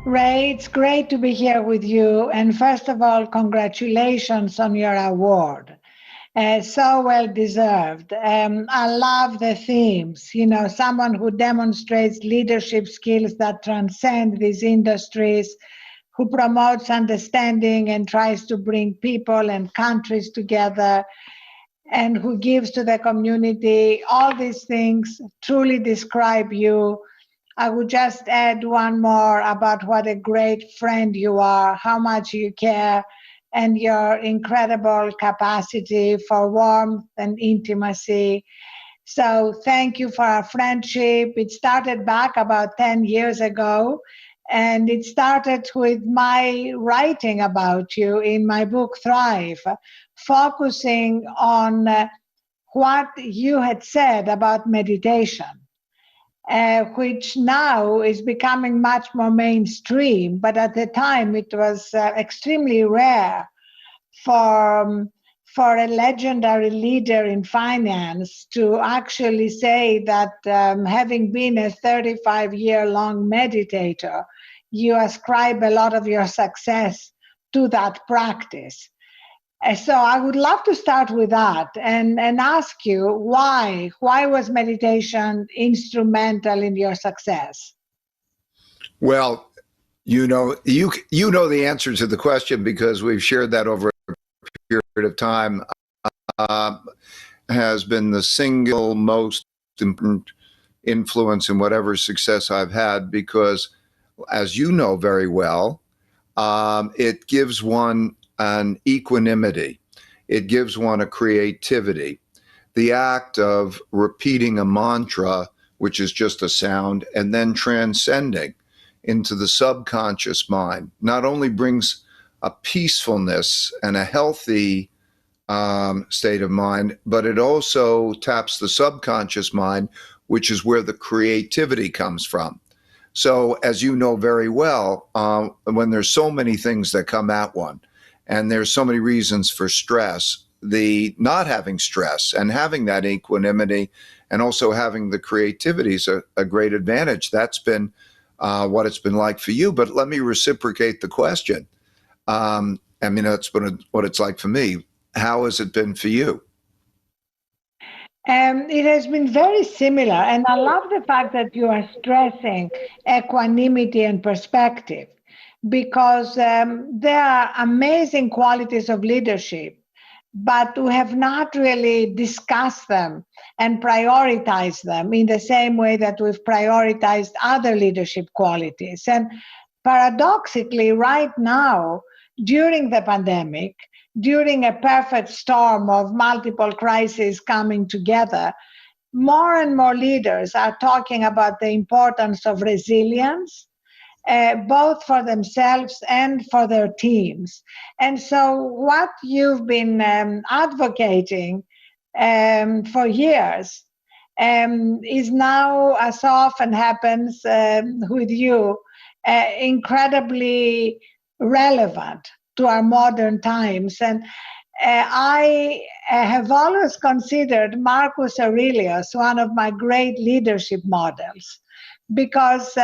Ray, it's great to be here with you. And first of all, congratulations on your award. So well deserved. I love the themes. Someone who demonstrates leadership skills that transcend these industries, who promotes understanding and tries to bring people and countries together, and who gives to the community. All these things truly describe you. I would just add one more about what a great friend you are, how much you care, and your incredible capacity for warmth and intimacy. So thank you for our friendship. It started back about 10 years ago, and it started with my writing about you in my book, Thrive, focusing on what you had said about meditation, which now is becoming much more mainstream. But at the time, it was extremely rare for, for a legendary leader in finance to actually say that having been a 35-year-long meditator, you ascribe a lot of your success to that practice. So I would love to start with that and ask you why was meditation instrumental in your success? Well, you know the answer to the question because we've shared that over a period of time. Has been the single most important influence in whatever success I've had because, as you know very well, it gives one an equanimity. It gives one a creativity. The act of repeating a mantra, which is just a sound, and then transcending into the subconscious mind, not only brings a peacefulness and a healthy state of mind, but it also taps the subconscious mind, which is where the creativity comes from. So, as you know very well, when there's so many things that come at one, and there's so many reasons for stress, the not having stress and having that equanimity and also having the creativity is a great advantage. That's been what it's been like for you. But let me reciprocate the question. That's been what it's like for me. How has it been for you? It has been very similar. And I love the fact that you are stressing equanimity and perspective, because there are amazing qualities of leadership, but we have not really discussed them and prioritized them in the same way that we've prioritized other leadership qualities. And paradoxically, right now, during the pandemic, during a perfect storm of multiple crises coming together, more and more leaders are talking about the importance of resilience, both for themselves and for their teams. And so what you've been advocating for years is now, as often happens with you, incredibly relevant to our modern times. And I have always considered Marcus Aurelius one of my great leadership models, because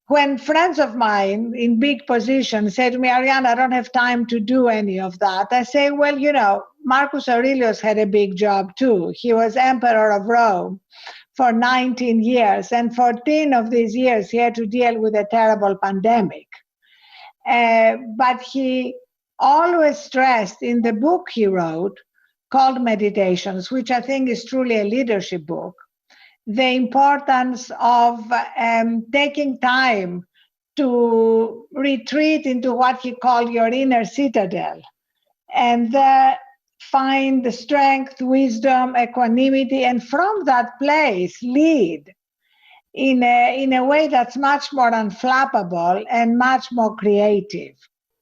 when friends of mine in big positions say to me, Arianna, I don't have time to do any of that, I say, well, Marcus Aurelius had a big job too. He was emperor of Rome for 19 years, and 14 of these years he had to deal with a terrible pandemic. But he always stressed in the book he wrote, called Meditations, which I think is truly a leadership book, the importance of taking time to retreat into what he called your inner citadel, and find the strength, wisdom, equanimity, and from that place lead in a way that's much more unflappable and much more creative,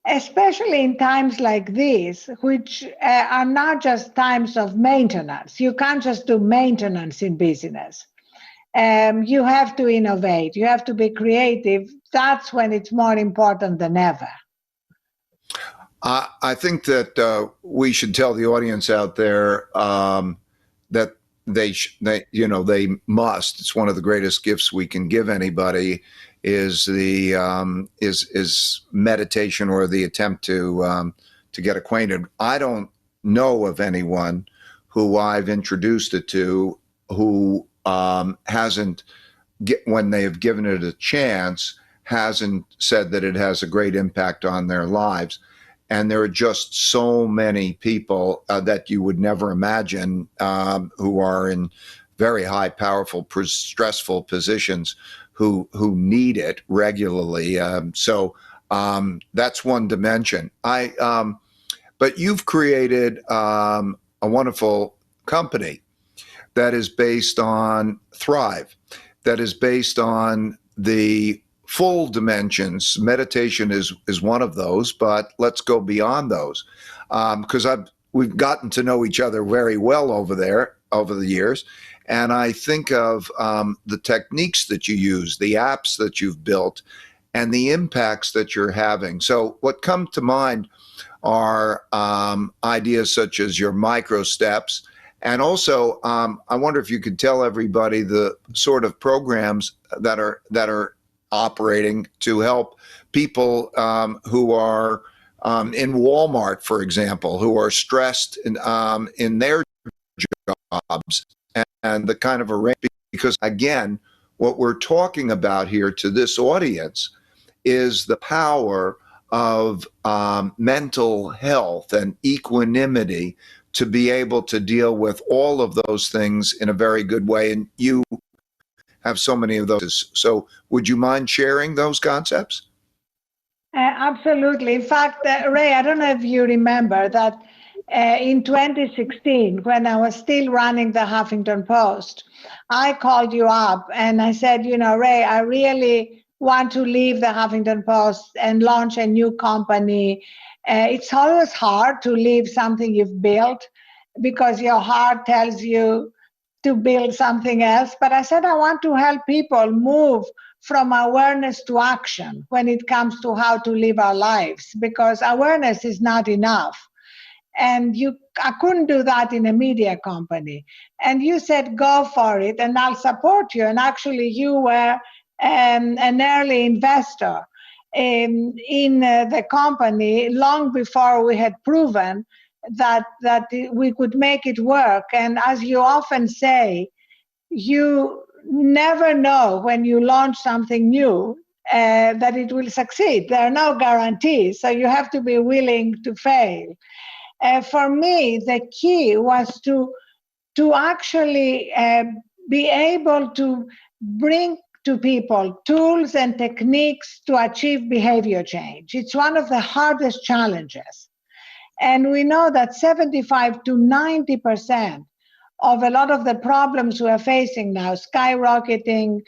especially in times like these, which are not just times of maintenance. You can't just do maintenance in business. You have to innovate. You have to be creative. That's when it's more important than ever. I think that we should tell the audience out there that they must. It's one of the greatest gifts we can give anybody is the is meditation or the attempt to get acquainted. I don't know of anyone who I've introduced it to who hasn't, when they have given it a chance, hasn't said that it has a great impact on their lives. And there are just so many people that you would never imagine who are in very high, powerful, stressful positions who need it regularly. So that's one dimension. But you've created a wonderful company that is based on Thrive, that is based on the full dimensions. Meditation is one of those, but let's go beyond those, because we've gotten to know each other very well over the years, and I think of the techniques that you use, the apps that you've built, and the impacts that you're having. So what come to mind are ideas such as your micro steps. And also, I wonder if you could tell everybody the sort of programs that are operating to help people who are in Walmart, for example, who are stressed in their jobs, and the kind of arrangement. Because again, what we're talking about here to this audience is the power of mental health and equanimity to be able to deal with all of those things in a very good way. And you have so many of those. So would you mind sharing those concepts? Absolutely. In fact, Ray, I don't know if you remember that in 2016, when I was still running the Huffington Post, I called you up and I said, Ray, I really want to leave the Huffington Post and launch a new company. It's always hard to leave something you've built because your heart tells you to build something else. But I said, I want to help people move from awareness to action when it comes to how to live our lives, because awareness is not enough. And I couldn't do that in a media company. And you said, go for it and I'll support you. And actually you were an early investor in the company long before we had proven that we could make it work. And as you often say, you never know when you launch something new that it will succeed. There are no guarantees, so you have to be willing to fail. For me, the key was to actually be able to bring to people tools and techniques to achieve behavior change. It's one of the hardest challenges. And we know that 75 to 90% of a lot of the problems we are facing now, skyrocketing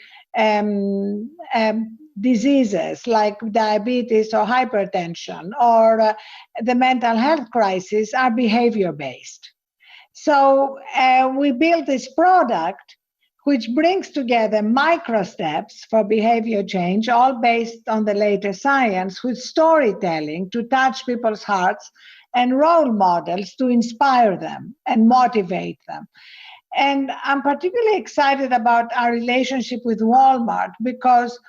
diseases like diabetes or hypertension or the mental health crisis, are behavior-based. So we built this product which brings together micro steps for behavior change, all based on the latest science, with storytelling to touch people's hearts and role models to inspire them and motivate them. And I'm particularly excited about our relationship with Walmart because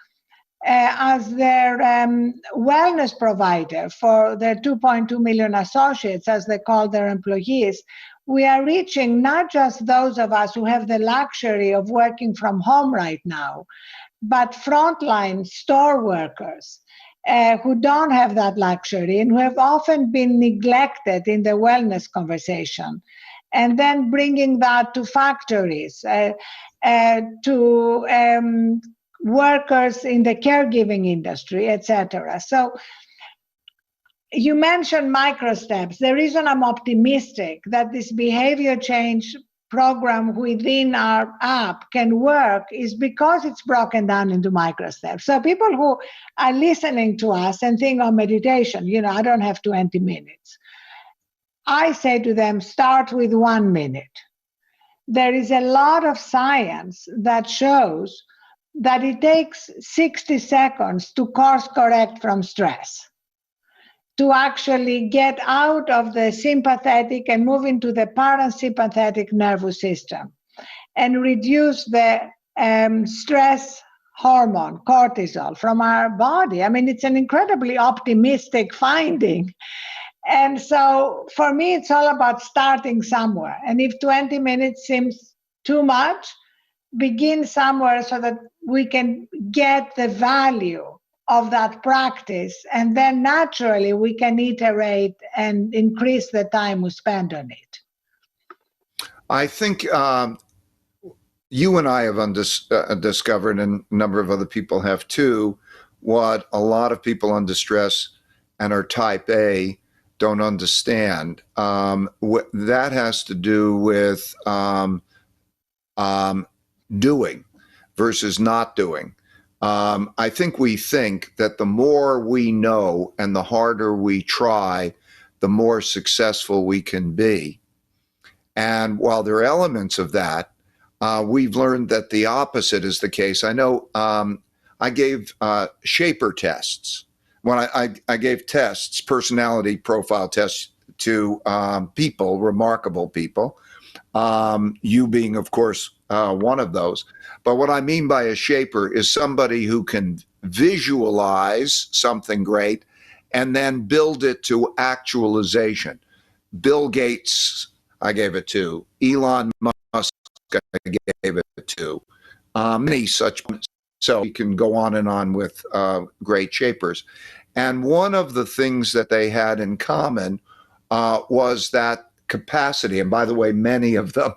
as their wellness provider for their 2.2 million associates, as they call their employees, we are reaching not just those of us who have the luxury of working from home right now, but frontline store workers who don't have that luxury and who have often been neglected in the wellness conversation. And then bringing that to factories, to workers in the caregiving industry, etc. So you mentioned micro steps. The reason I'm optimistic that this behavior change program within our app can work is because it's broken down into micro steps. So people who are listening to us and think of meditation, I don't have 20 minutes. I say to them, start with 1 minute. There is a lot of science that shows that it takes 60 seconds to course correct from stress, to actually get out of the sympathetic and move into the parasympathetic nervous system. and reduce the stress hormone, cortisol, from our body. I mean, it's an incredibly optimistic finding. And so for me, it's all about starting somewhere. And if 20 minutes seems too much, begin somewhere so that we can get the value of that practice. And then naturally we can iterate and increase the time we spend on it. I think you and I have discovered, and a number of other people have too, what a lot of people under stress and are type A don't understand. That has to do with doing versus not doing. I think we think that the more we know and the harder we try, the more successful we can be. And while there are elements of that, we've learned that the opposite is the case. I know I gave shaper tests. When I gave tests, personality profile tests to people, remarkable people, you being, of course, one of those. But what I mean by a shaper is somebody who can visualize something great and then build it to actualization. Bill Gates, I gave it to. Elon Musk, I gave it to. Many such. So you can go on and on with great shapers. And one of the things that they had in common was that capacity. And by the way, many of them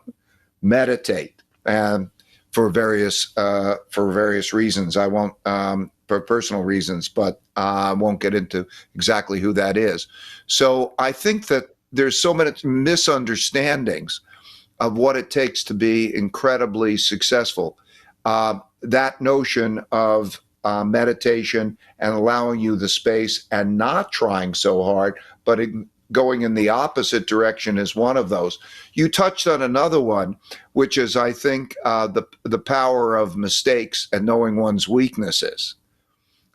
meditate for various reasons. I won't, for personal reasons, but I won't get into exactly who that is. So I think that there's so many misunderstandings of what it takes to be incredibly successful. That notion of meditation and allowing you the space and not trying so hard, but going in the opposite direction is one of those. You touched on another one, which is, I think, the power of mistakes and knowing one's weaknesses.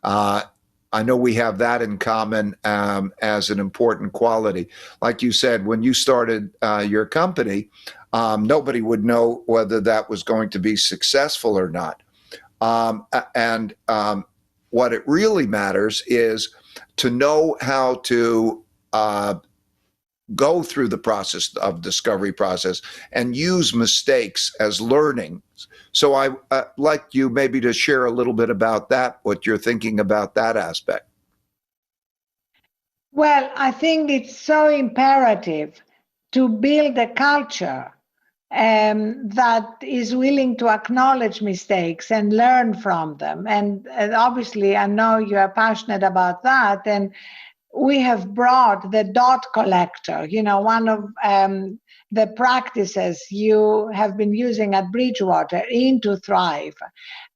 I know we have that in common as an important quality. Like you said, when you started your company, nobody would know whether that was going to be successful or not. And what it really matters is to know how to go through the process of discovery process and use mistakes as learning. So I like you maybe to share a little bit about that, what you're thinking about that aspect. Well, I think it's so imperative to build a culture that is willing to acknowledge mistakes and learn from them. And obviously, I know you are passionate about that. And we have brought the dot collector, one of the practices you have been using at Bridgewater, into Thrive.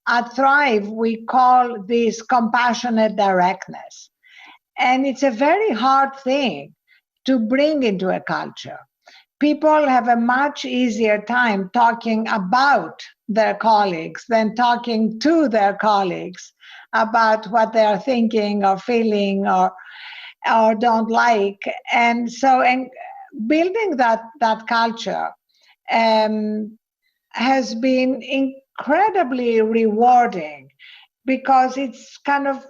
At Thrive, we call this compassionate directness. And it's a very hard thing to bring into a culture. People have a much easier time talking about their colleagues than talking to their colleagues about what they are thinking or feeling or don't like. And so building that culture has been incredibly rewarding, because it's kind of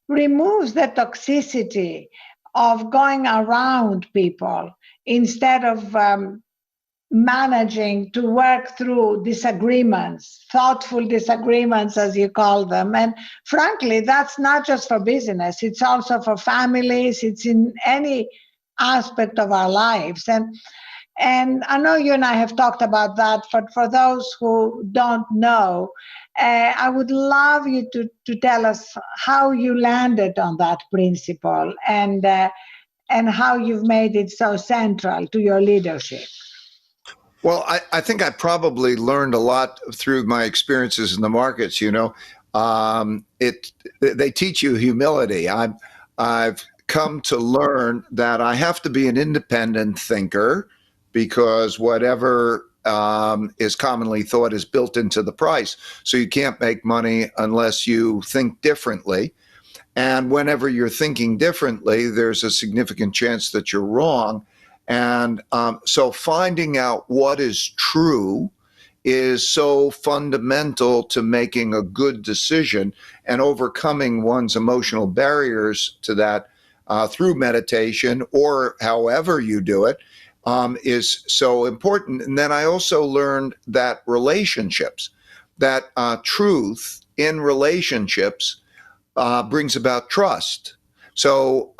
removes the toxicity of going around people instead of managing to work through disagreements, thoughtful disagreements, as you call them. And frankly, that's not just for business, it's also for families, it's in any aspect of our lives. And I know you and I have talked about that, but for those who don't know, I would love you to tell us how you landed on that principle and how you've made it so central to your leadership. Well, I think I probably learned a lot through my experiences in the markets. They teach you humility. I've come to learn that I have to be an independent thinker, because whatever is commonly thought is built into the price. So you can't make money unless you think differently. And whenever you're thinking differently, there's a significant chance that you're wrong. And so finding out what is true is so fundamental to making a good decision and overcoming one's emotional barriers to that through meditation or however you do it is so important. And then I also learned that relationships, that truth in relationships brings about trust. So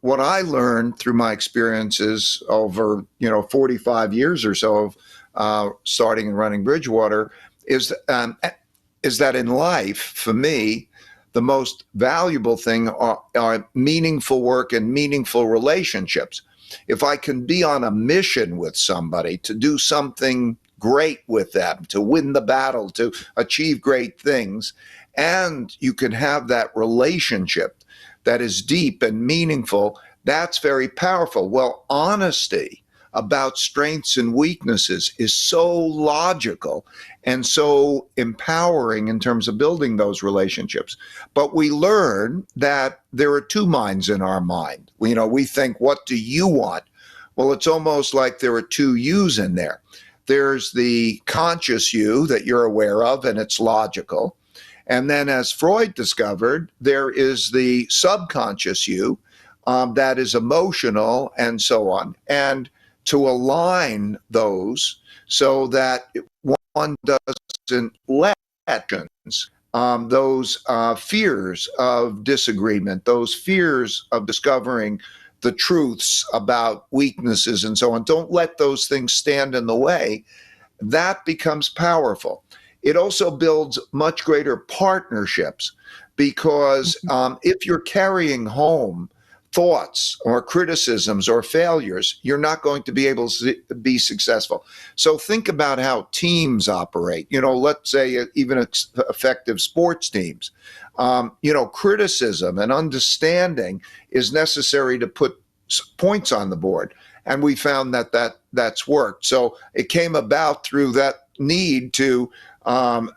what I learned through my experiences over 45 years or so of starting and running Bridgewater is that in life, for me, the most valuable thing are meaningful work and meaningful relationships. If I can be on a mission with somebody to do something great with them, to win the battle, to achieve great things, and you can have that relationship that is deep and meaningful, that's very powerful. Well, honesty about strengths and weaknesses is so logical and so empowering in terms of building those relationships. But we learn that there are two minds in our mind. We think, what do you want? Well, it's almost like there are two yous in there. There's the conscious you that you're aware of, and it's logical. And then, as Freud discovered, there is the subconscious you that is emotional and so on. And to align those so that one doesn't let those fears of disagreement, those fears of discovering the truths about weaknesses and so on, don't let those things stand in the way. That becomes powerful. It also builds much greater partnerships because if you're carrying home thoughts or criticisms or failures, you're not going to be able to be successful. So think about how teams operate. Let's say even effective sports teams. Criticism and understanding is necessary to put points on the board. And we found that's worked. So it came about through that need to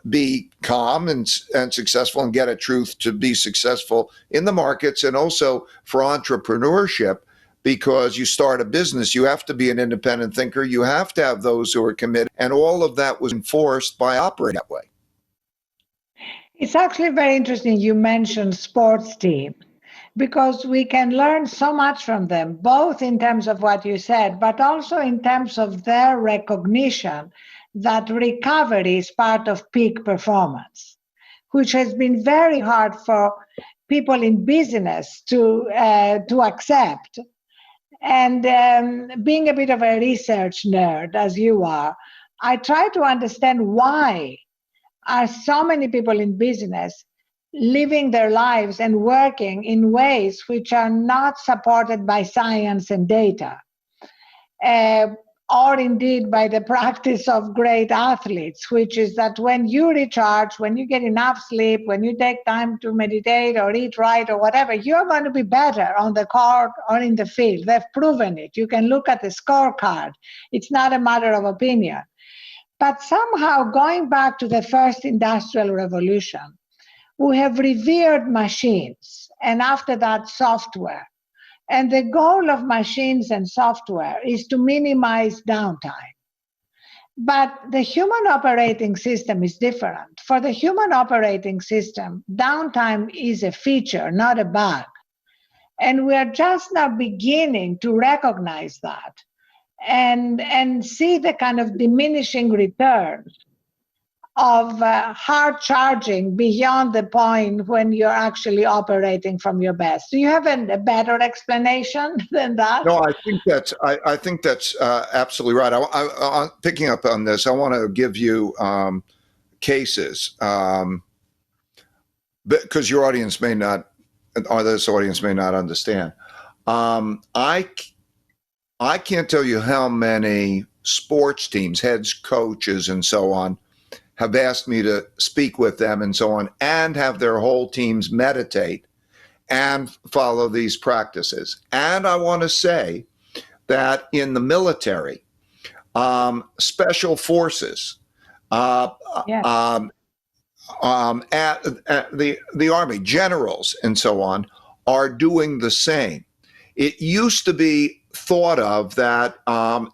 be calm and successful and get a truth to be successful in the markets, and also for entrepreneurship, because you start a business, you have to be an independent thinker. You have to have those who are committed. And all of that was enforced by operating that way. It's actually very interesting you mentioned sports team, because we can learn so much from them, both in terms of what you said, but also in terms of their recognition that recovery is part of peak performance, which has been very hard for people in business to accept. And being a bit of a research nerd, as you are, I try to understand why are so many people in business living their lives and working in ways which are not supported by science and data. Or indeed by the practice of great athletes, which is that when you recharge, when you get enough sleep, when you take time to meditate or eat right or whatever, you're going to be better on the court or in the field. They've proven it. You can look at the scorecard. It's not a matter of opinion. But somehow, going back to the first industrial revolution, we have revered machines, and after that, software. And the goal of machines and software is to minimize downtime. But the human operating system is different. For the human operating system, downtime is a feature, not a bug. And we are just now beginning to recognize that and see the kind of diminishing returns of hard charging beyond the point when you're actually operating from your best. Do you have a better explanation than that? No, I think that's absolutely right. I picking up on this, I want to give you cases because your audience may not, or this audience may not understand. I can't tell you how many sports teams, heads, coaches, and so on, have asked me to speak with them and so on, and have their whole teams meditate and follow these practices. And I want to say that in the military, special forces, at the Army, generals and so on, are doing the same. It used to be thought of that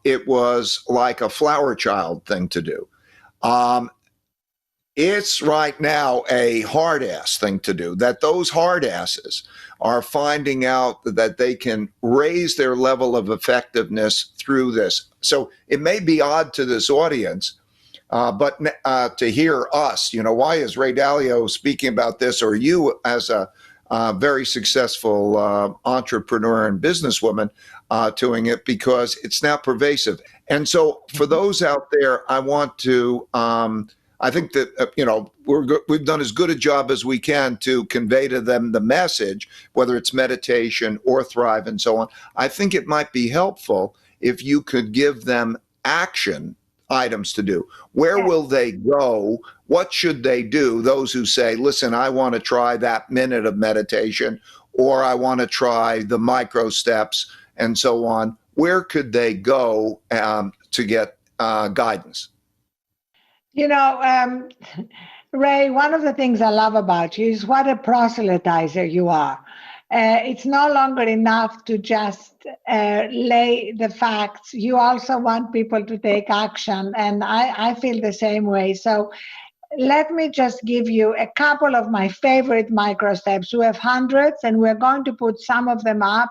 it was like a flower child thing to do. It's right now a hard ass thing to do, that those hard asses are finding out that they can raise their level of effectiveness through this. So it may be odd to this audience, but to hear us, why is Ray Dalio speaking about this, or you as a very successful entrepreneur and businesswoman doing it, because it's now pervasive. And so for those out there, I want to, I think that, we've done as good a job as we can to convey to them the message, whether it's meditation or Thrive and so on. I think it might be helpful if you could give them action items to do. Where will they go? What should they do? Those who say, listen, I want to try that minute of meditation, or I want to try the micro steps and so on. Where could they go to get guidance? Ray, one of the things I love about you is what a proselytizer you are. It's no longer enough to just lay the facts. You also want people to take action, and I feel the same way. So let me just give you a couple of my favorite micro steps. We have hundreds, and we're going to put some of them up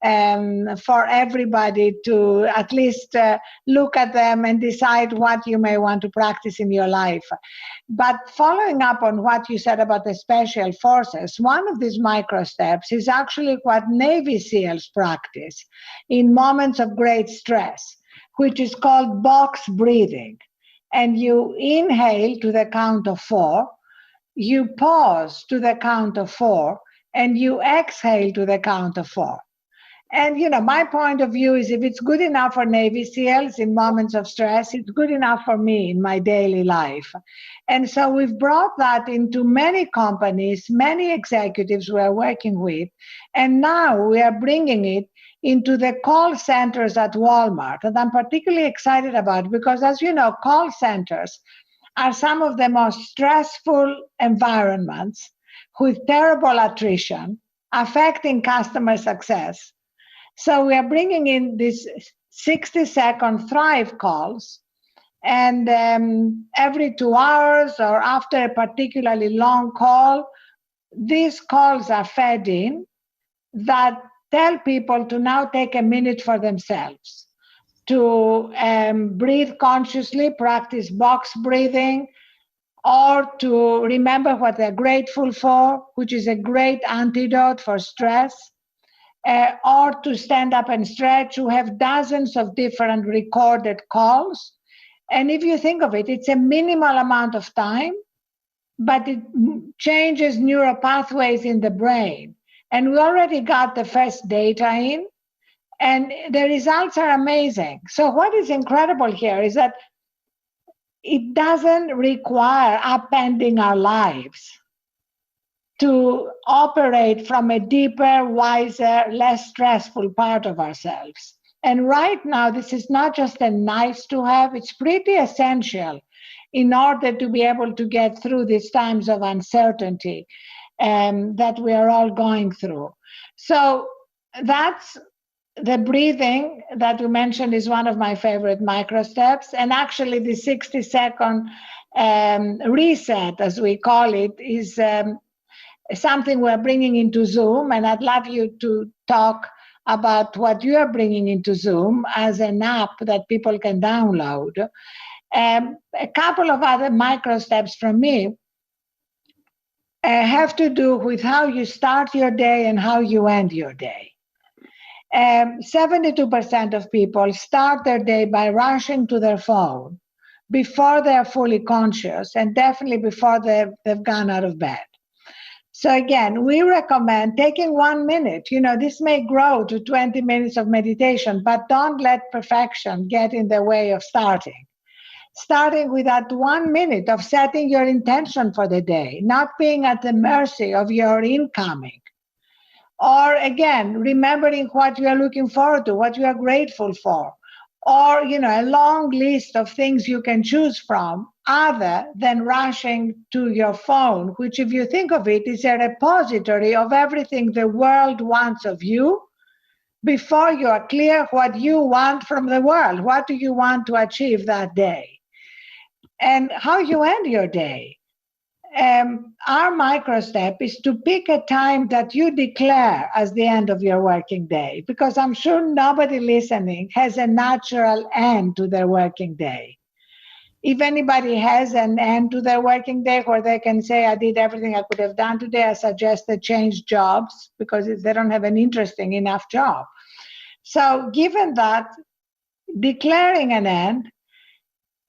for everybody to at least look at them and decide what you may want to practice in your life. But following up on what you said about the special forces, one of these micro steps is actually what Navy SEALs practice in moments of great stress, which is called box breathing. And you inhale to the count of 4, you pause to the count of 4, and you exhale to the count of 4. And, my point of view is if it's good enough for Navy SEALs in moments of stress, it's good enough for me in my daily life. And so we've brought that into many companies, many executives we are working with. And now we are bringing it into the call centers at Walmart. And I'm particularly excited about it because, as you know, call centers are some of the most stressful environments with terrible attrition, affecting customer success. So we are bringing in these 60-second Thrive calls, and every 2 hours or after a particularly long call, these calls are fed in that tell people to now take a minute for themselves, to breathe consciously, practice box breathing, or to remember what they're grateful for, which is a great antidote for stress. Or to stand up and stretch. We have dozens of different recorded calls. And if you think of it, it's a minimal amount of time, but it changes neural pathways in the brain. And we already got the first data in, and the results are amazing. So what is incredible here is that it doesn't require upending our lives to operate from a deeper, wiser, less stressful part of ourselves. And right now, this is not just a nice to have, it's pretty essential in order to be able to get through these times of uncertainty that we are all going through. So that's the breathing that you mentioned is one of my favorite micro steps. And actually the 60-second reset, as we call it, is something we're bringing into Zoom, and I'd love you to talk about what you are bringing into Zoom as an app that people can download. A couple of other micro steps from me have to do with how you start your day and how you end your day. 72% of people start their day by rushing to their phone before they're fully conscious, and definitely before they've gone out of bed. So again, we recommend taking 1 minute. This may grow to 20 minutes of meditation, but don't let perfection get in the way of starting. Starting with that 1 minute of setting your intention for the day, not being at the mercy of your incoming. Or again, remembering what you are looking forward to, what you are grateful for. Or, a long list of things you can choose from other than rushing to your phone, which, if you think of it, is a repository of everything the world wants of you before you are clear what you want from the world. What do you want to achieve that day? and how you end your day. Our micro step is to pick a time that you declare as the end of your working day, because I'm sure nobody listening has a natural end to their working day. If anybody has an end to their working day where they can say, I did everything I could have done today, I suggest they change jobs because they don't have an interesting enough job. So given that, declaring an end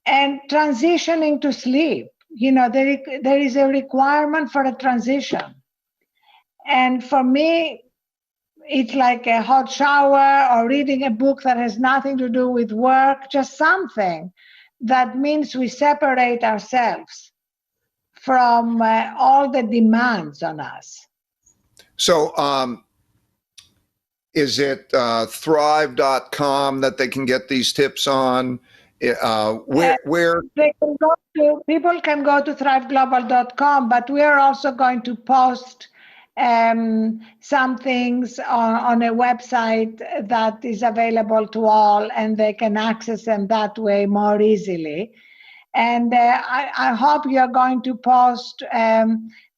and transitioning to sleep, there is a requirement for a transition. And for me, it's like a hot shower or reading a book that has nothing to do with work, just something that means we separate ourselves from all the demands on us. So, is it thrive.com that they can get these tips on? Where? People can go to thriveglobal.com, but we are also going to post some things on a website that is available to all, and they can access them that way more easily. And I hope you're going to post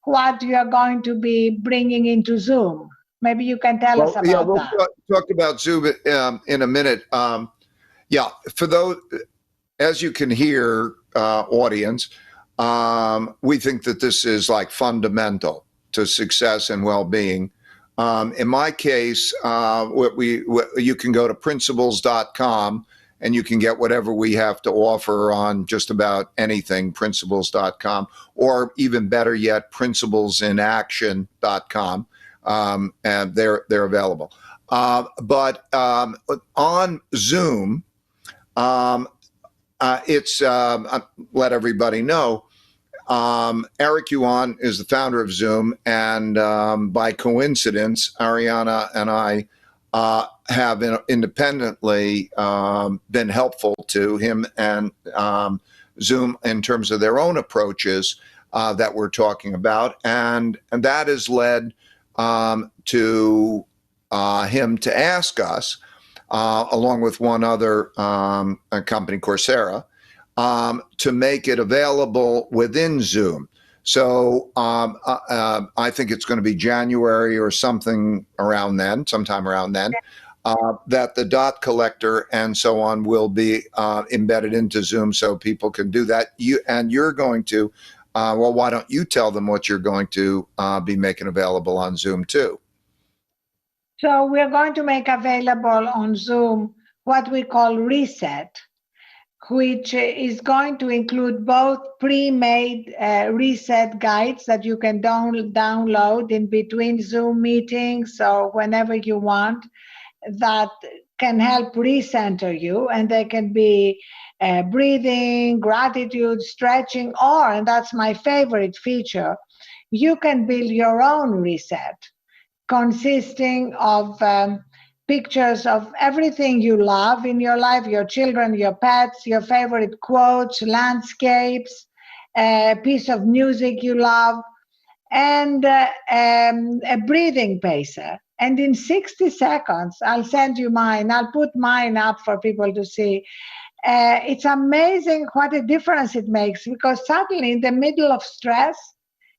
what you're going to be bringing into Zoom. Maybe you can tell us about we'll that. talk about Zoom in a minute. For those, as you can hear, audience, we think that this is like fundamental to success and well-being. In my case, you can go to principles.com and you can get whatever we have to offer on just about anything, principles.com, or even better yet, principlesinaction.com. And they're available. But on Zoom, it's let everybody know. Eric Yuan is the founder of Zoom, and by coincidence, Arianna and I have independently been helpful to him and Zoom in terms of their own approaches that we're talking about, and that has led to him to ask us, along with one other company, Coursera, to make it available within Zoom. So I think it's going to be January or sometime around then, that the dot collector and so on will be embedded into Zoom so people can do that. You're going to, why don't you tell them what you're going to be making available on Zoom too? So we're going to make available on Zoom what we call Reset, which is going to include both pre-made reset guides that you can download in between Zoom meetings or whenever you want, that can help recenter you, and they can be breathing, gratitude, stretching, or, and that's my favorite feature, you can build your own reset consisting of pictures of everything you love in your life, your children, your pets, your favorite quotes, landscapes, a piece of music you love, and a breathing pacer. And in 60 seconds, I'll send you mine. I'll put mine up for people to see. It's amazing what a difference it makes, because suddenly in the middle of stress,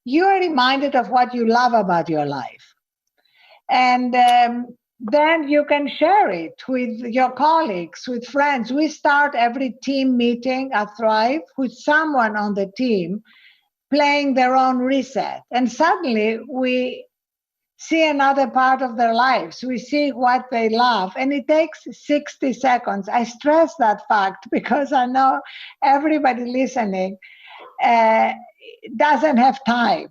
you are reminded of what you love about your life. And then you can share it with your colleagues, with friends. We start every team meeting at Thrive with someone on the team playing their own reset. And suddenly we see another part of their lives. We see what they love. And it takes 60 seconds. I stress that fact because I know everybody listening doesn't have time.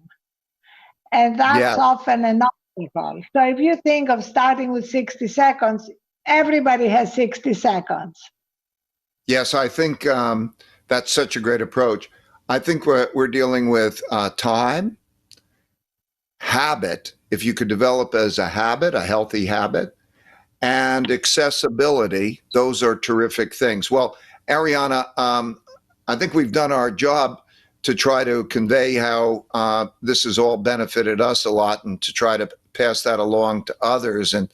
And that's often enough. So if you think of starting with 60 seconds, everybody has 60 seconds. Yes, I think that's such a great approach. I think we're dealing with time, habit, if you could develop as a habit, a healthy habit, and accessibility. Those are terrific things. Well, Arianna, I think we've done our job to try to convey how this has all benefited us a lot, and to try to pass that along to others. And,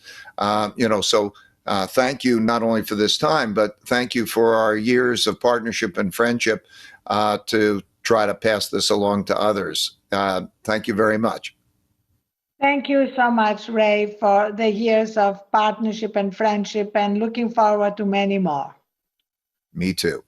so thank you not only for this time, but thank you for our years of partnership and friendship. to try to pass this along to others. Thank you very much. Thank you so much, Ray, for the years of partnership and friendship, and looking forward to many more. Me too.